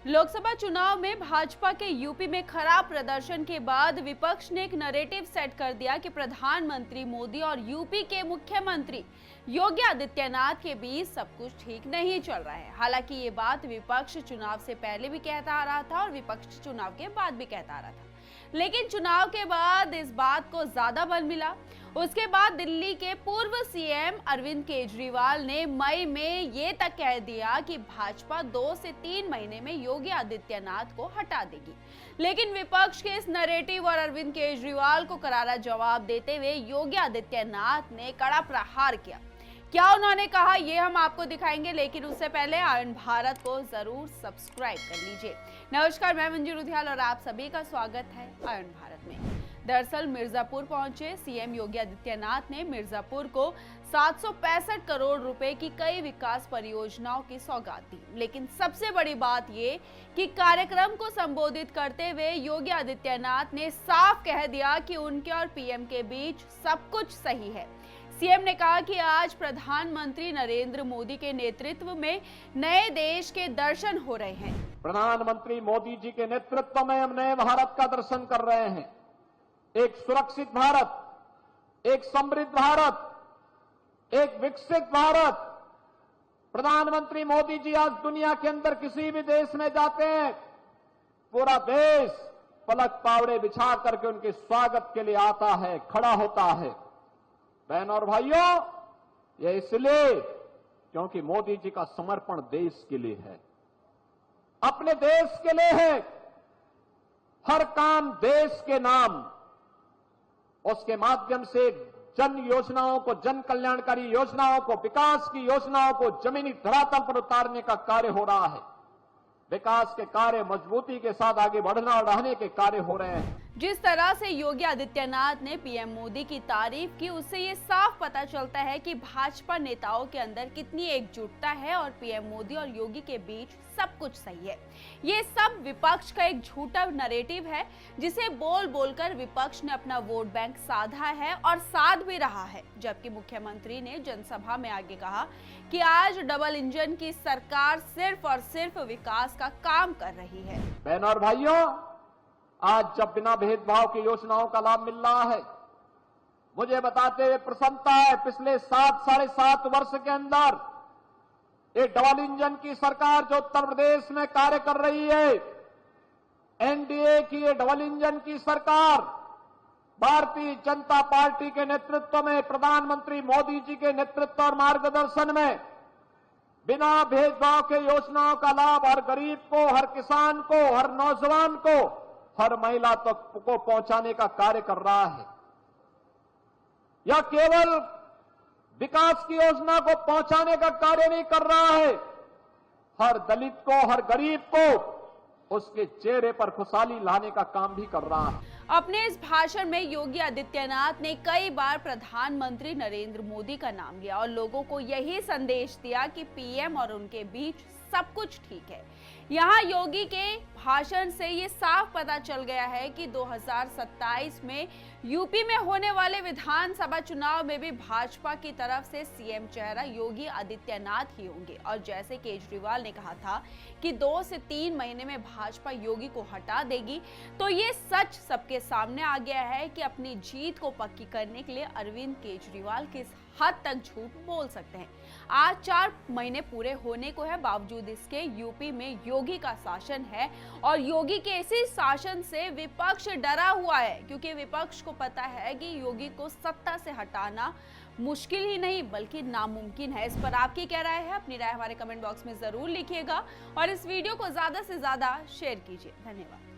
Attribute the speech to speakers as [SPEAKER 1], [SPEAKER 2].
[SPEAKER 1] लोकसभा चुनाव में भाजपा के यूपी में खराब प्रदर्शन के बाद विपक्ष ने एक नैरेटिव सेट कर दिया कि प्रधानमंत्री मोदी और यूपी के मुख्यमंत्री योगी आदित्यनाथ के बीच सब कुछ ठीक नहीं चल रहा है। हालांकि ये बात विपक्ष चुनाव से पहले भी कहता आ रहा था और विपक्ष चुनाव के बाद भी कहता आ रहा था, लेकिन चुनाव के बाद इस बात को ज्यादा बल मिला। उसके बाद दिल्ली के पूर्व सीएम अरविंद केजरीवाल ने मई में ये तक कह दिया कि भाजपा 2 से 3 महीने में योगी आदित्यनाथ को हटा देगी। लेकिन विपक्ष के इस नैरेटिव और अरविंद केजरीवाल को करारा जवाब देते हुए योगी आदित्यनाथ ने कड़ा प्रहार किया। क्या उन्होंने कहा ये हम आपको दिखाएंगे, लेकिन उससे पहले आयन भारत को जरूर सब्सक्राइब कर लीजिए। नमस्कार, मैं मंजू रुधियाल और आप सभी का स्वागत है आयन भारत में। दरअसल मिर्जापुर पहुंचे सीएम योगी आदित्यनाथ ने मिर्जापुर को 765 करोड़ रुपए की कई विकास परियोजनाओं की सौगात दी। लेकिन सबसे बड़ी बात ये कि कार्यक्रम को संबोधित करते हुए योगी आदित्यनाथ ने साफ कह दिया कि उनके और पीएम के बीच सब कुछ सही है। सीएम ने कहा कि आज प्रधानमंत्री नरेंद्र मोदी के नेतृत्व में नए देश के दर्शन हो रहे हैं।
[SPEAKER 2] प्रधानमंत्री मोदी जी के नेतृत्व में हम नए भारत का दर्शन कर रहे हैं। एक सुरक्षित भारत, एक समृद्ध भारत, एक विकसित भारत। प्रधानमंत्री मोदी जी आज दुनिया के अंदर किसी भी देश में जाते हैं, पूरा देश पलक पावड़े बिछा करके उनके स्वागत के लिए आता है, खड़ा होता है। बहनों और भाइयों, यह इसलिए क्योंकि मोदी जी का समर्पण देश के लिए है, अपने देश के लिए है। हर काम देश के नाम, उसके माध्यम से जन योजनाओं को, जन कल्याणकारी योजनाओं को, विकास की योजनाओं को जमीनी धरातल पर उतारने का कार्य हो रहा है। विकास के कार्य मजबूती के साथ आगे बढ़ना और रहने के कार्य हो रहे हैं।
[SPEAKER 1] जिस तरह से योगी आदित्यनाथ ने पीएम मोदी की तारीफ की, उससे ये साफ पता चलता है कि भाजपा नेताओं के अंदर कितनी एकजुटता है और पीएम मोदी और योगी के बीच सब कुछ सही है। ये सब विपक्ष का एक झूठा नैरेटिव है, जिसे बोल बोलकर विपक्ष ने अपना वोट बैंक साधा है और साध भी रहा है। जबकि मुख्यमंत्री ने जनसभा में आगे कहा कि आज डबल इंजन की सरकार सिर्फ और सिर्फ विकास का काम कर रही है।
[SPEAKER 2] बहनों और भाइयों, आज जब बिना भेदभाव की योजनाओं का लाभ मिल रहा है, मुझे बताते हुए प्रसन्नता है। पिछले 7-7.5 वर्ष के अंदर एक डबल इंजन की सरकार जो उत्तर प्रदेश में कार्य कर रही है, एनडीए की ये डबल इंजन की सरकार भारतीय जनता पार्टी के नेतृत्व में, प्रधानमंत्री मोदी जी के नेतृत्व और मार्गदर्शन में बिना भेदभाव के योजनाओं का लाभ हर गरीब को, हर किसान को, हर नौजवान को, हर महिला तक को पहुंचाने का कार्य कर रहा है। यह केवल विकास की योजना को पहुंचाने का कार्य नहीं कर रहा है, हर दलित को, हर गरीब को उसके चेहरे पर खुशहाली लाने का काम भी कर रहा है।
[SPEAKER 1] अपने इस भाषण में योगी आदित्यनाथ ने कई बार प्रधानमंत्री नरेंद्र मोदी का नाम लिया और लोगों को यही संदेश दिया कि पीएम और उनके बीच सब कुछ ठीक है। यहाँ योगी के भाषण से ये साफ पता चल गया है कि 2027 में यूपी में होने वाले विधानसभा चुनाव में भी भाजपा की तरफ से सीएम चेहरा योगी आदित्यनाथ ही होंगे। और जैसे केजरीवाल ने कहा था कि 2 से 3 महीने में भाजपा योगी को हटा देगी, तो ये सच सबके सामने आ गया है कि अपनी जीत को पक्की करने के लिए अरविंद केजरीवाल किस हद तक झूठ बोल सकते हैं। आज 4 महीने पूरे होने को है, बावजूद इसके यूपी में योगी का शासन है और योगी के इसी शासन से विपक्ष डरा हुआ है, क्योंकि विपक्ष को पता है कि योगी को सत्ता से हटाना मुश्किल ही नहीं बल्कि नामुमकिन है। इस पर आपकी क्या राय है? अपनी राय हमारे कमेंट बॉक्स में जरूर लिखिएगा और इस वीडियो को ज्यादा से ज्यादा शेयर कीजिए। धन्यवाद।